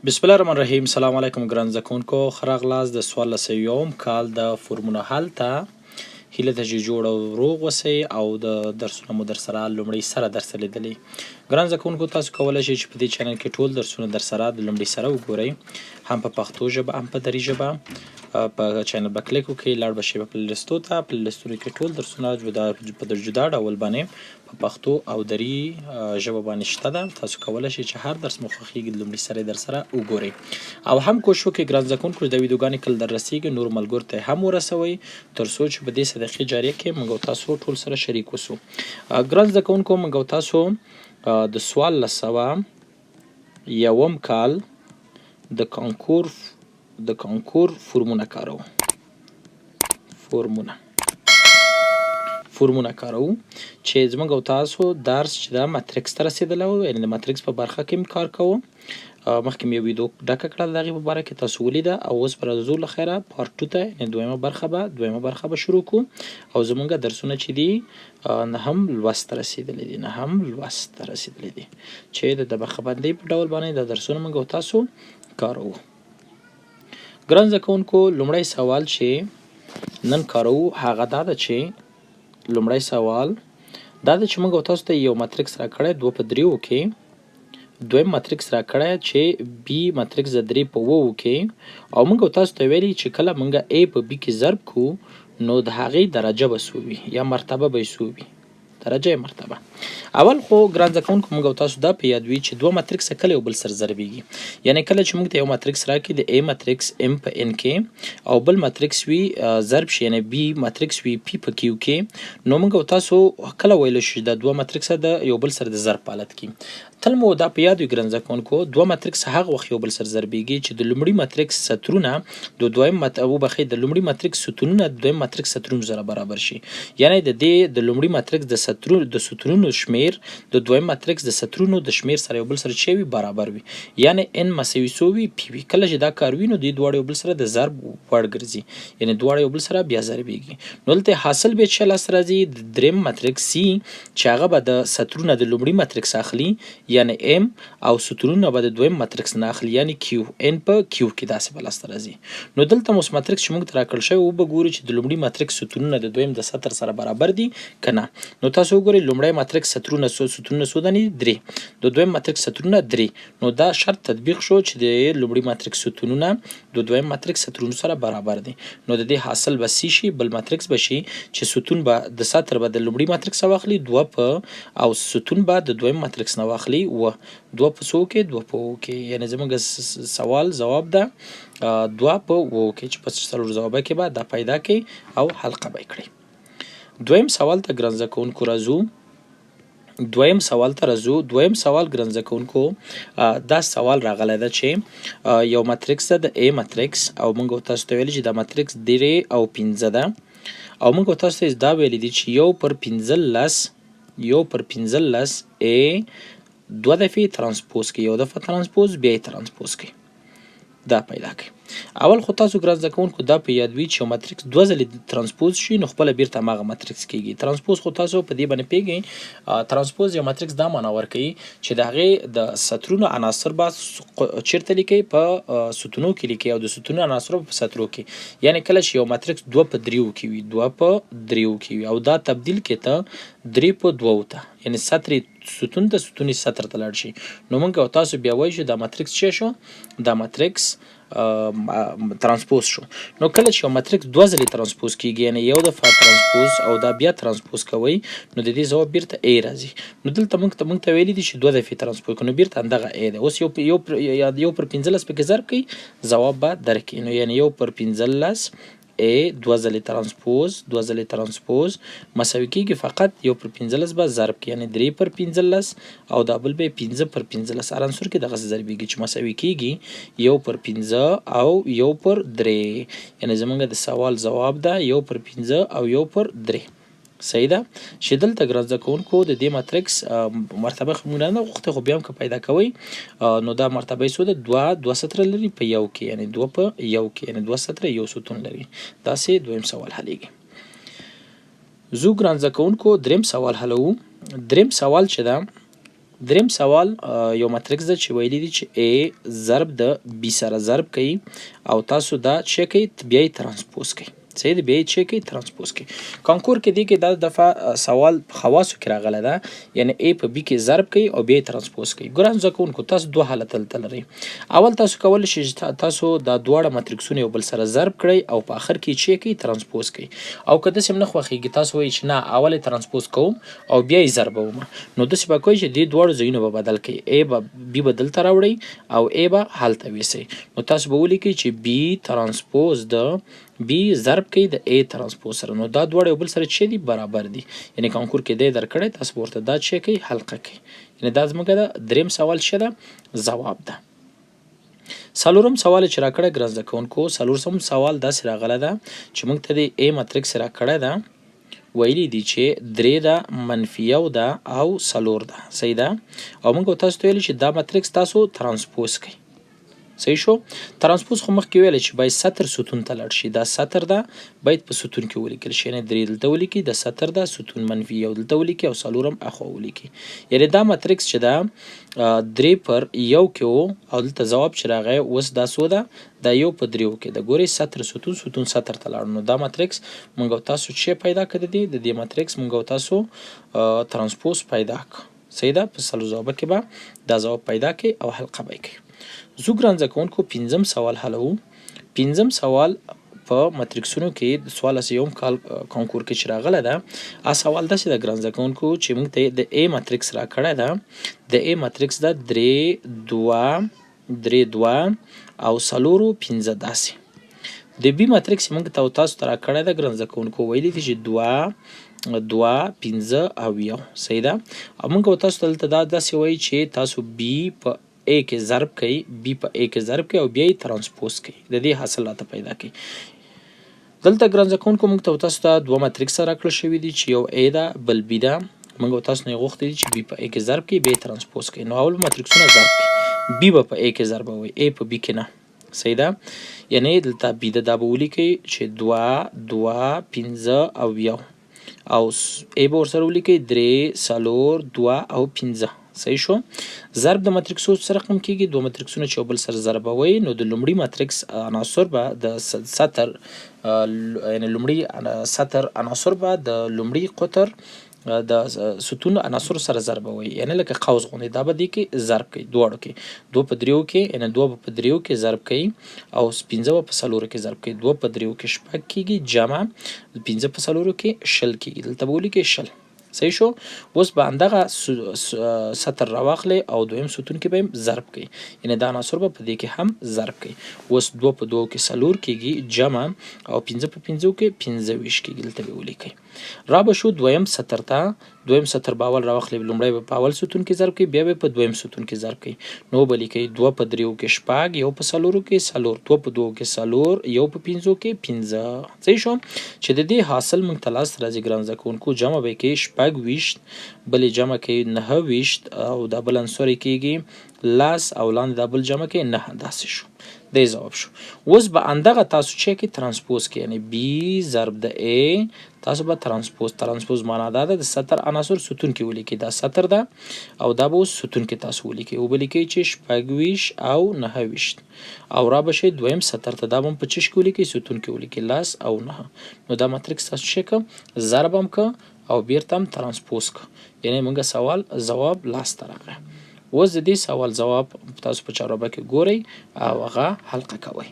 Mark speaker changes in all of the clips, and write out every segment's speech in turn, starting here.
Speaker 1: بسم الله الرحمن الرحیم. سلام علیکم ګران زده کوونکو، ښه راغلاست د 1400 کال د فورمونه حل ته. هیله ده چې جوړ او روغ اوسئ او د درسونه مو درسره لومړی سره درس لیدلی. ګران زده کوونکو، تاسو کولی شئ چې په دې چینل کې ټول درسونه درسره د لومړي سره وګورئ، هم په پښتو ژبه هم په دري ژبه. په چینل به کلیک وکړئ، لاړ به شئ په پلی لیستو ته. پلی لیستونو کې ټول درسونه په جدا ډول باندې په پښتو او دري ژبه باندې شته ده. تاسو کولی شئ چې هر درس مو خوښیږي لومړي سره درسره وګورئ، او هم کوشش وکړئ ګران زده کوونکو د ویډیوګانې کله در رسیږي نور ملګرو ته هم ورسوئ، تر څو چې په دې صدقې جاریه کې موږ او تاسو ټول سره شریک اوسو. ګران زده کوونکو، موږ او تاسو د 1401 کال د کانکور فورمونه کارو. فورمونه کارو چې زموږ او تاسو درس چې د ماتریکس ته رسیدلی و، یعنې د ماتریکس په برخه کې هم کار کوو. مخکې مې یو ویډیو ډکه کړه د هغې په باره کې، تاسو ولیده. او اوس به راځو له خیره پارټ 2 ته، یعنې دویمه برخه به شروع کړو. او زموږ درسونه چې دي نهم لوست ته رسیدلی دي، چې د طبقه‌بندۍ په ډول باندې د درسونه موږ او تاسو کارو. ګران زده کوونکو، لومړی سوال چې نن کارو هغه دا ده چې موږ او تاسو ته یو ماتریکس راکړی 2 په 3 کې، دویم ماتریکس راکړی چې بي ماتریکس د 3 په 9 کې، او موږ او تاسو ته ویلي چې کله موږ A په B کې ضرب کو نو د هغې درجه به څو وي، یا مرتبه به یې څو وي، درجه یا مرتبه. اول خو ګران زده کوونکو، موږ او تاسو دا په یاد وي چې 2 ماتریکس کله یو بل سره ضربېږي. یعنې کله چې موږ ته یو ماتریکس راکړي د A ماتریکس M په N کې، او بل ماتریکس وي ضرب شي، یعنې B ماتریکس وي P په Q کې، نو موږ او تاسو کله ویلی شو د 2 ماتریکس د یو بل سره د ضرب په حالت کې. تل مو دا په یاد وي ګران زده کوونکو، 2 ماتریکس هغه وخت یو بل سره ضربېږي چې د لومړي ماتریکس سطرونه د لومړي ماتریکس ستونونه د دویم ماتریکس سطرونو سره برابر شي. یعنې د دې د لومړي ماتریکس د ستونونو شمیر د دویم ماتریکس د سطرونو د شمیر سره یو بل سره چې وي برابر وي، یعنې N مساوي څو وي P وي. کله چې دا کار وي نو دوی دواړه یو بل سره د ضرب وړ ګرځي، یعنې دواړه یو بل سره بیا ضربېږي. نو دلته حاصل به چې لاسته راځي د دریم ماتریکس C، چې هغه به د سطرونه د لومړي ماتریکس اخلي یعنې M، او سترونه به د دویم ماتریکس نه اخلي یعنې Q. N په Q کې داسې به لاسته راځي. نو دلته اوس ماتریکس چې موږ ته راکړل شوی وګورو چې د لومړي ماتریکس ستونونه د دویم د سطر سره برابر دي که نه. نو تاسو وګورئ لومړی ماتریکس سترونه څو دانې 3، د دویم ماتریکس سترونه 3. نو دا شرط تطبیق شو چې د لومړي ماتریکس ستونونه د دویم ماتریکس سترونو سره برابر دي. نو د دې حاصل به C شي، بل ماتریکس به شي چې ستون به د سطر به د لومړي ماتریکس واخلي 2 په، او ستون به د دویم ماتریکس نه واخلي 2 په څو کې 2 په 9 کې. یعنې زموږ سوال جواب ده 2 په 9 کې، چې په څلور جوابه کې به دا پیدا کړئ او حلقه به یې کړئ. دویم سوال ته ګران زده کوونکو راځو. دویم سوال ګران زده کوونکو، دا سوال راغلی ده چې یو ماتریکس ده د A ماتریکس، او موږ او تاسو ته ویلي چې دا ماتریکس 3 او 15 ده، او موږ او تاسو ته دا ویلي دي چې 1 پر 15 A 2 دفعې ترانسپوز کوي، یو دفعه ترانسپوز بیا یې ترانسپوز کوي، دا پیدا کړئ. اول خو تاسو ګران زده کوونکو دا په یاد وي چې یو ماتریکس 2 ځلې ترانسپوز شي نو خپله بیرته هماغه ماتریکس کېږي. ترانسپوز خو تاسو په دې باندې پوهېږئ، ترانسپوز یو ماتریکس دا معنا ورکوي چې د هغې د سطرونو عناصر به چېرته لیکئ، په ستونو کې لیکئ، او د ستونو عناصرو په سطرو کې. یعنې کله چې یو ماتریکس 2 په 3 کې وي، او دا تبدیل کړئ ته 3 په 2 ته، یعنې سطر ستون ته ستوني سطر ته لاړ شي، نو موږ او تاسو بیا وایو چې دا ماتریکس څه شو، دا ماتریکس ترانسپوز شو. نو کله چې یو ماتریکس 2 ځلې ترانسپوز کېږي، یعنې یو دفعه ترانسپوز او دا بیا ترانسپوز کوئ، نو د دې ځواب بیرته A راځي. نو دلته موږ ته ویلي دي چې 2 دفعې ترانسپوز کړو، نو بیرته همدغه A ده. اوس یو پر 15 پکې ضرب کړئ، ځواب به درکړي. نو یعنې 1 پر 15 A 2 ځلې ترانسپوز مساوي کېږي فقط 1 پر 15 به ضرب کړي، یعنې 3 پر 15، او دا بل به 15 پر 15 هر عنصر کې دغسې ضربېږي چې مساوي کېږي 1 پر 15 او 1 پر 3. یعنې زموږ د سوال جواب ده 1 پر 15 او 1 پر 3. صحیح ده چې دلته ګران زده کوونکو د دې ماتریکس مرتبه موږ نه غوښتې، خو بیا هم که پیدا کوئ نو دا مرتبه یې څو ده، 2 سطره لري په یو کې، یعنې 2 په یو کې، یعنې 2 سطره یو ستون لري. داسې دویم سوال حلیږي. زو ګران زده کوونکو دریم سوال حلوو. دریم سوال چې ده دریم سوال یو ماتریکس ده چې ویلي دي چې A ضرب د B سره ضرب کوي او تاسو دا چې کوي بیا یې ترانسپوز کوي. صحیح ده، بیا یې چې کوي ترانسپوز کوي. کانکور کې دی کې دا دفعه سوال خواصو کې راغلی ده، یعنی A په B کې ضرب کوي او بیا یې ترانسپوز کوي. ګران زده کوونکو تاسو دوه حالت دلته لرئ. اول تاسو کولی شئ چې تاسو دا دواړه ماتریکسونه یو بل سره ضرب کړئ او په آخر کې چې کوي ترانسپوز کوي. او که داسې هم نه خوښېږي تاسو وایئ چې نه اول یې ترانسپوز کوم او بیا یې ضربوم، نو داسې به کوئ چې دې دواړو ځایونه به بدل کړئ. A به B به دلته راوړئ او A به هلته ویسئ. نو تاسو به ولیکئ چې B ترانسپوز د B ضرب کوي د A ترانسپوز سره. نو دا دواړه یو بل سره چې دي برابر دي. یعنی کانکور کې دی درکړی، تاسو به ورته دا چې کوي حلقه کوي. یعنی دا زموږ د دریم سوال څه ده؟ ځواب ده. څلورم سوال چې راکړی ګران زده کوونکو، څلورم سوال داسې راغلی ده چې موږ ته د A ماتریکس راکړی ده، ویلي دي چې 3 ده -1 ده او 4 ده. صحیح ده، او موږ تاسو ته ویلي چې دا ماتریکس تاسو ترانسپوز کوي. صحیح شو. ترانسپوز خو مخکې ویل چې باید سطر ستون ته لاړ شي. دا سطر ده باید په ستون کې ولیکل شي. یعنې 3 دلته ولیکي، د سطر ده ستون -1 دلته ولیکي او 4 هم اخوا ولیکي. یعنې دا ماتریکس چې ده 3 پر 1 کې و او دلته ځواب چې راغی اوس دا څو ده؟ دا 1 په 3 کې ده. ګورئ سطر ستون ستون سطر ته لاړو. نو دا ماتریکس موږ او تاسو چې پیدا کړی دی، د دې ماتریکس موږ او تاسو ترانسپوز پیدا کړو. صحیح ده، په څلور ځوابه کې به دا ځواب پیدا کړئ او حلقه به یې کړئ. زه ګران زده کوونکو پنځم سوال حلوو. پنځم سوال په ماتریکسونو کې د 1400 کال کانکور کې چې راغلی ده، سوال داسې ده ګران زده کوونکو چې موږ ته د A ماتریکس راکړی ده. د A ماتریکس ده 3 2 او 4 5 داسې. د B ماتریکس موږ ته تاسو ته راکړی ده ګران زده کوونکو، ویلي دي چې 2 5 او 1. صحیح ده، او موږ تاسو ته دلته دا داسې وایي چې تاسو B په A کې ضرب کوي، B په A کې ضرب کوي او بیا یې ترانسپوز کوي. د دې حاصل راته پیدا کوي. دلته ګران زده کوونکو موږ ته تاسو ته دوه ماتریکس راکړل شوي دي چې یو A ده بل B ده. موږ تاسو نه یې غوښتي دي چې B په A کې ضرب کوي، بیا یې ترانسپوز کوي. نو اول ماتریکسونه ضرب کوي. B به په A کې ضربوي، A په B کې نه. صحیح ده، یعنې دلته B ده دا به ولیکئ چې 2 5 او 1 او A به ورسره ولیکئ 3 4 2 او 5. صحیح شو. ضرب د ماتریکسو سره رقم کیږي. دوه ماتریکسونه چې یو بل سره ضربوي، نو د لومړي ماتریکس عناصر به د سطر یعنې لومړي سطر عناصر به د لومړي قطر د ستون عناصرو سره ضربوي، یعنې لکه قوس غوندې. دا به دې کې ضرب کوي دواړو کې. 2 په 3 کې، یعنې 2 په 3 کې ضرب کوي او 5 په 4 کې ضرب کوي. 2 په 3 کې 6 کېږي جمع، 5 په 4 کې 20 کېږي. دلته به ولیکئ 20. صحیح شو. اوس به همدغه سطر راواخلئ او دویم ستون کې به یې ضرب کوئ، یعنې دا عناصر به په دې کې هم ضرب کوئ. اوس 2 په 2 کې 4 کېږي جمع او 5 په 5 کې 25 کېږي. دلته به ولیکئ. را به شو دویم سطر ته. دویم سطر به اول راواخلئ، لومړی به په اول ستون کې ضرب کوئ، بیا به په دویم ستون کې ضرب کوئ. نو به لیکئ 2 په 3 کې 6، 1 په 4 کې 4، 2 په 2 کې 4، 1 په 5 کې 5. صحیح شو. چې د دې حاصل موږ ته لاس راځي ګران زده کوونکو، جمع به یې کوئ 26، بل یې جمع کوئ 29 او دا بل عنصر یې کېږي 10 او لاندې دا بل جمع کوئ 9. داسې شو. دی ځواب شو. اوس به همدغه تاسو چې کوئ ترانسپوز کوئ، یعنې B ضرب د A تاسو به ترانسپوز معنا دا ده د سطر عناصر ستون کې ولیکئ. دا سطر ده او دا به اوس ستون کې تاسو ولیکئ. او به لیکئ چې 26 او 29 او را به شئ دویم سطر ته. دا به هم په چش کې ولیکئ، ستون کې ولیکئ 10 او 9. نو دا ماتریکس تاسو چې که ضرب هم که او بیرته هم ترانسپوز که، یعنې موږ سوال ځواب لاسته راغی. اوس د دې سوال ځواب تاسو په چاروابه کې ګورئ او هغه حلقه کوئ.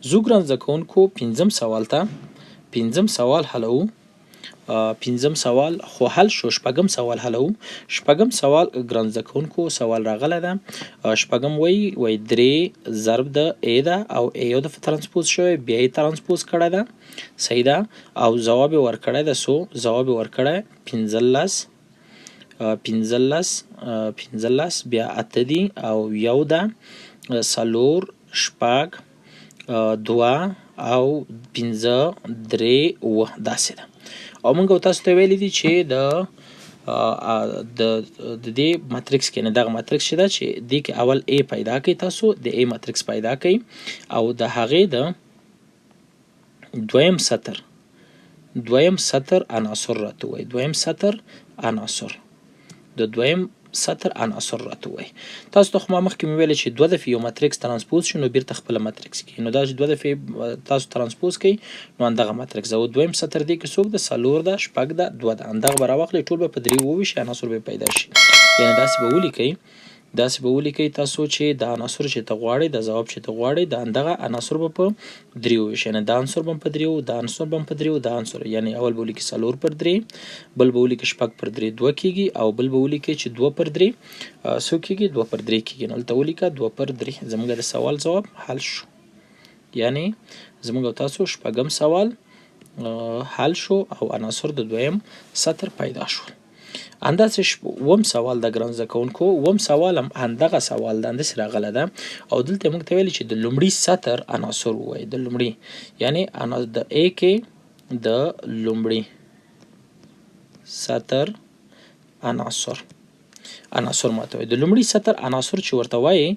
Speaker 1: زه ګران زده کوونکو پنځم سوال ته پنځم سوال حلوو. پنځم سوال خو حل شو. شپږم سوال حلوو. شپږم سوال ګران زده کوونکو سوال راغلی ده. شپږم وایي 3 ضرب د A ده او A یو دفعه ترانسپوز شوی، بیا یې ترانسپوز کړی ده. صحیح ده، او ځواب یې ورکړی ده څو؟ ځواب یې ورکړی 15 بیا 8 دي او 1 ده 4 6 2 او 5 3 9 داسې ده. او موږ تاسو ته ویلي دي چې د دې ماتریکس کې نه دغه ماتریکس چې ده چې دې کې اول A پیدا کړئ. تاسو د A ماتریکس پیدا کړئ او د هغې د دویم سطر عناصر راته وایي. دویم سطر عناصر د دویم سطر عناصر راته وایي. تاسو ته خو ما مخکې مې ویلې چې 2 دفعې یو ماتریکس ترانسپوز شي نو بیرته خپله ماتریکس کړي، نو دا چې 2 دفعې تاسو ترانسپوز کوئ نو همدغه ماتریکس ده. او دویم سطر دی کې څوک ده؟ 4 ده، 6 ده، 2 ده. همدغه به راواخلئ، ټول به په 3 وویشي، عناصر به پیدا شي. یعنې داسې به ولیکئ تاسو چې د عناصر چې ته غواړئ، د ځواب چې ته غواړئ، د همدغه عناصر به په 3 وویشئ. یعنې دا عنصر به هم په 3 دا عنصر به هم په 3 دا عنصر، یعنې اول به ولیکئ 4 پر 3، بل به ولیکئ 6 پر 3 2 کېږي، او بل به ولیکئ چې 2 پر 3 څو کېږي؟ 2 پر 3 کېږي. نو دلته ولیکه 2 پر 3. زموږ د سوال ځواب حل شو. یعنې زموږ او تاسو شپږم سوال حل شو او عناصر د دویم سطر پیدا شول. همداسې اووم سوال د ګران زده کوونکو، اووم سوال هم همدغه سوال ده، همداسې راغلی ده، او دلته موږ ته ویلي چې د لومړي سطر عناصر ووایي. د لومړي یعنې د A کې د لومړي سطر عناصر ماته وایي. د لومړي سطر عناصر چې ورته وایي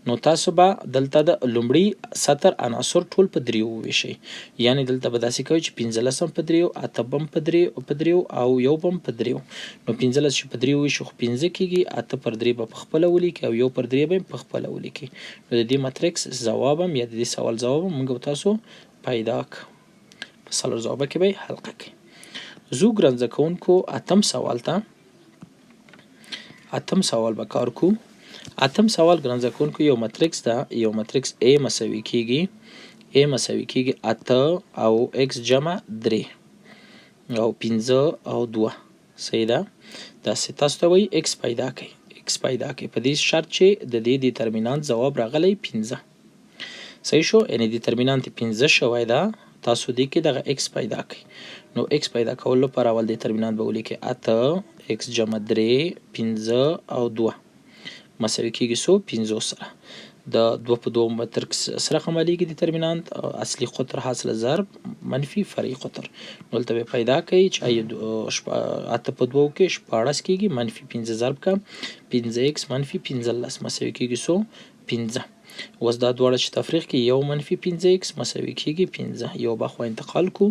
Speaker 1: نو تاسو به دلته د لومړي سطر عناصر ټول په 3 وویشئ. یعنې دلته به داسې کوئ چې 15 په 3، 8 هم په 3 او 1 هم په 3. نو 15 چې په 3 وویشو خو 15 کېږي، 8 پر 3 به په خپله ولیکئ او 1 پر 3 به هم په خپله ولیکئ. نو د دې ماتریکس ځواب هم یا د دې سوال ځواب هم موږ او تاسو پیدا کړو. په څلور ځوابه کې به یې حلقه کړئ. زو ګران زده کوونکو اتم سوال ته اتم سوال به کار کو. اتم سوال ګران زده کوونکو یو ماتریکس ده، یو ماتریکس A مساوي کېږي 8 او x جمع 3 او 15 او 2. صحیح ده؟ داسې تاسو ته وایي x پیدا کړئ په دې شرط چې د دې دیترمینانت ځواب راغلی 15. صحیح شو؟ یعنې دیترمینانت 15 شوی ده، تاسو دې کې دغه x پیدا کړئ. نو x پیدا کولو لپاره اول دیترمینانت به ولیکئ 8 x جمع 3 15 او 2 مساوي کېږي څو؟ 50 سره. د 2 په 2 ماتریکس سره عملیږي دیترمینانت، اصلي قطر حاصل ضرب منفي فرعي قطر. نو دلته به پیدا کوي چې 8 په 2 کې 14 کېږي، منفي 15 ضرب کا 15x منفي 15 مساوي کېږي څو؟ 15. اوس دا دواړه چې تفریق کې یو منفي 15x مساوي کېږي 15، یو به خوا انتقال کو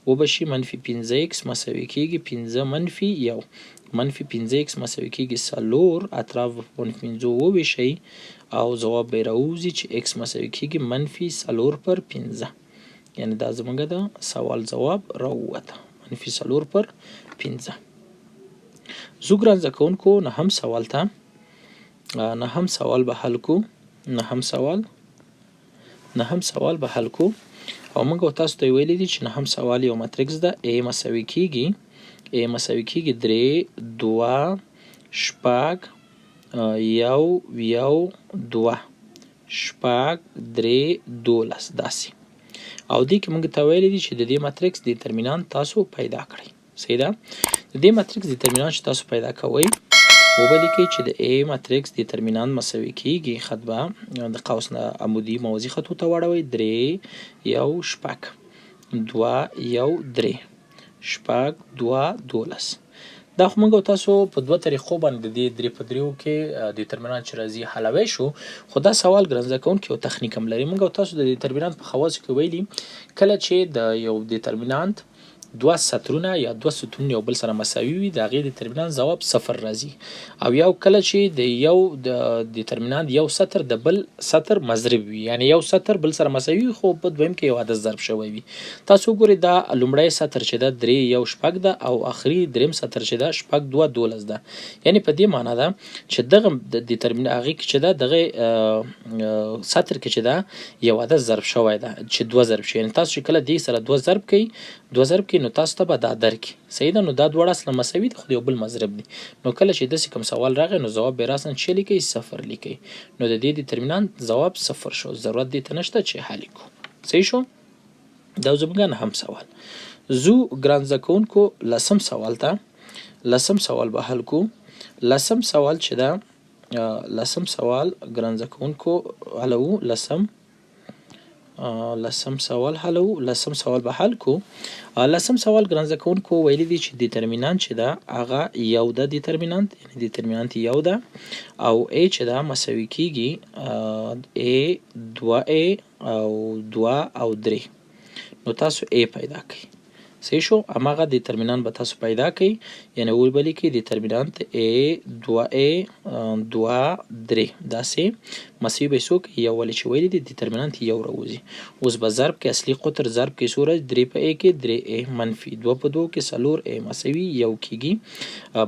Speaker 1: وبشي منفي 15x مساوي کېږي 15 منفي 1، منفي 15x مساوي کېږي 4، اطراف په منفي 15 وویشئ او ځواب به یې راوځي چې x مساوي کېږي منفي 4 پر 15. یعنې دا زموږ د سوال ځواب راووته منفي 4 پر 15. زو ګران زده کوونکو نهم سوال ته نهم سوال به حل کو. نهم سوال به حل کو او موږ او تاسو ته ویلي دي چې نهم سوال یو ماتریکس ده. A مساوي کېږي 3 2 شپږ 1 2 شپږ 3 12 داسې. او دې کې موږ ته ویلي دي چې د دې ماتریکس دیترمینانت تاسو پیدا کړئ. صحیح ده؟ د دې ماتریکس دیترمینانت چې تاسو پیدا کوئ وبلیکئ چې د A ماتریکس دیترمینانت مساوي کېږي، خط به د قوس نه عمودي موازي خطو ته واړوئ 3 1 شپږ 2 1 3 شپږ 2 12. دا خو موږ او تاسو په دوه طریقو باندې د دې 3 په 3 کې دیترمینانت چې راځي حلوی شو. خو دا سوال ګران زده کوونکي یو تخنیک هم لري. موږ او تاسو د دیترمینانت په خواصو کې ویلي کله چې د یو دیترمینانت 2 سطرونه یا 2 ستونونه یو بل سره مساوي وي د هغې دیترمینانت ځواب 0 راځي. او یو کله چې د یو د دیترمینانت یو سطر د بل سطر مضرب وي، یعنې یو سطر بل سره مساوي وي خو په دویم کې یو عدد ضرب شوی وي. تاسو وګورئ دا لومړی سطر چې ده 3 1 شپږ ده او آخري دریم سطر چې ده 6 2 12 ده. یعنې په دې معنا ده چې دغه د دیترمینانت هغې کې چې ده دغه سطر کې چې ده یو عدد ضرب شوی ده چې 2 ضرب شي. یعنې تاسو چې کله دې سره 2 ضرب کوئ نو تاسو ته به دا درکړي. صحیح ده؟ نو دا دواړه اصلا مساوي دي خو د یو بل مضرب دي. نو کله چې داسې کوم سوال راغی نو ځواب به یې راساً چې لیکئ 0 لیکئ. نو د دې دیترمینانت ځواب 0 شو، ضرورت دې ته نشته چې حل کړو. صحیح شو؟ دا زموږ نهم سوال. زو ګران زده کوونکو لسم سوال ته لسم سوال به حل کو. لسم سوال چې ده لسم سوال ګران زده کوونکو حلو. لسم سوال حلو. لسم سوال به حل کو. لسم سوال ګران زده کوونکو ویلي دي چې دیترمینانت چې ده هغه یو ده، دیترمینانت یعنې دیترمینانت یو ده او A چې ده مساوي کېږي A 2A او 2 او 3. نو تاسو A پیدا کړئ. صحیح شو. هماغه دیترمینانت به تاسو پیدا کړئ، یعنې ولیکئ دیترمینانت A 2A 2 3 داسې مساوي به یې څوک یو، ولې چې ویلي دي دیترمینانت یو راوځي. اوس به ضرب کې اصلي قطر ضرب کې څو راځي؟ 3 په A کې 3A منفي 2 په 2 کې 4A مساوي یو کېږي،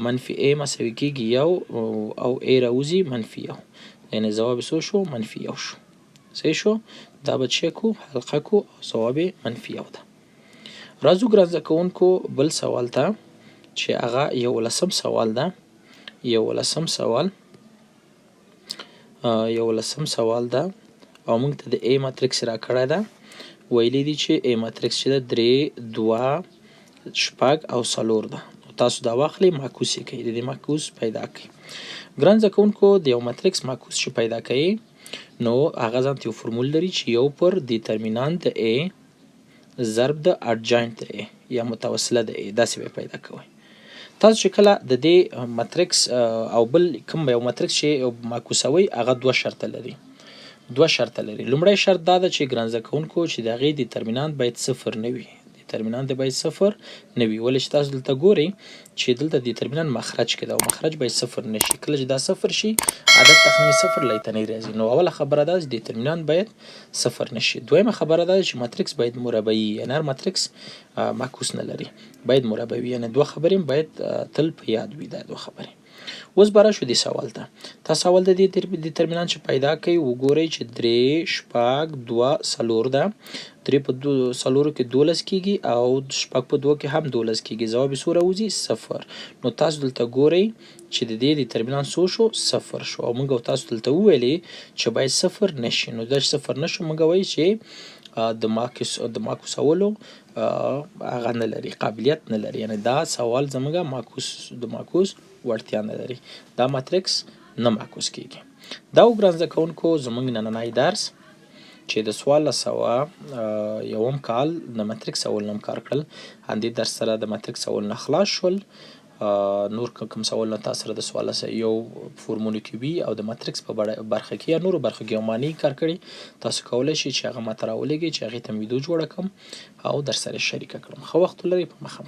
Speaker 1: منفي A مساوي کېږي یو او A راوځي منفي یو، یعنې ځواب یې څو شو؟ منفي یو شو. صحیح شو. دا به چک کو حلقه کو او ځواب یې منفي یو ده. راځو ګران زده کوونکو بل سوال ته چې هغه 11 سوال ده. 11 سوال ده او موږ ته د A ماتریکس راکړی ده. ویلی دي چې A ماتریکس چې ده 3 2 شپږ او 4 ده. تاسو دا واخلئ معکوس یې کړئ، د دې معکوس پیدا کړئ. ګران زده کوونکو د یو ماتریکس معکوس چې پیدا کوئ نو هغه ځان ته یو فرمول لري چې یو پر دیترمینانت د A ضرب د اډجاینټ د A یا متوسله د A داسې به پیدا کوئ. تاسو چې کله د دې ماتریکس او بل کوم یو ماتریکس چې معکوسوئ هغه دوه شرطه لري. لومړی شرط دا ده چې ګران زده کوونکو چې د هغې دیترمینانت باید صفر نه وي. دیترمینانت باید صفر نه وي، ولې چې تاسو دلته ګورئ چې دلته دیترمینانت مخرج کې ده او مخرج باید صفر نه شي. کله چې دا صفر شي عدد تخمیني صفر لیتنی راځي. نو اوله خبره دا چې دیترمینانت باید صفر نه شي. دویمه خبره دا چې ماتریکس باید مربعي، یعنې هر ماتریکس معکوس نه لري، باید مربعي، یعنې دوه خبرې باید تل په یاد وي. دا دوه خبرې. اوس به راشو دې سوال ته. تاسو اول د دې دیترمینانت چې پیدا کوئ وګورئ چې 3 شپږ 2 4 ده. 3 په 4 کې 12 کېږي او شپږ په 2 کې هم 12 کېږي. ځواب یې څو راوځي؟ صفر. نو تاسو دلته ګورئ چې د دې دیترمینانت څو شو؟ صفر شو. او موږ تاسو دلته وویلې چې باید صفر نه شي. نو دا چې صفر نه شو موږ وایو چې د معکوسولو هغه نه لري، قابلیت نه لري، یعنې دا سوال زموږ د معکوس وړتیا نه لري. دا ماتریکس نه معکوس کېږي. دا و ګران زده کوونکو زموږ نننی درس چې د 1401 کال د ماتریکس اول نم کار کړل. همدې درس سره د ماتریکس اول نه خلاص شول. نور کوم سوالونه تاسو سره د 1401 فورمولو کې وي او د ماتریکس په برخه کې یا نورو برخو کې معنی کار کړي، تاسو کولی شئ چې هغه ماته راولېږئ چې هغې ته مې ویډیو جوړه کړم او در سره شریکه کړم. ښه وخت ولرئ. په مخه.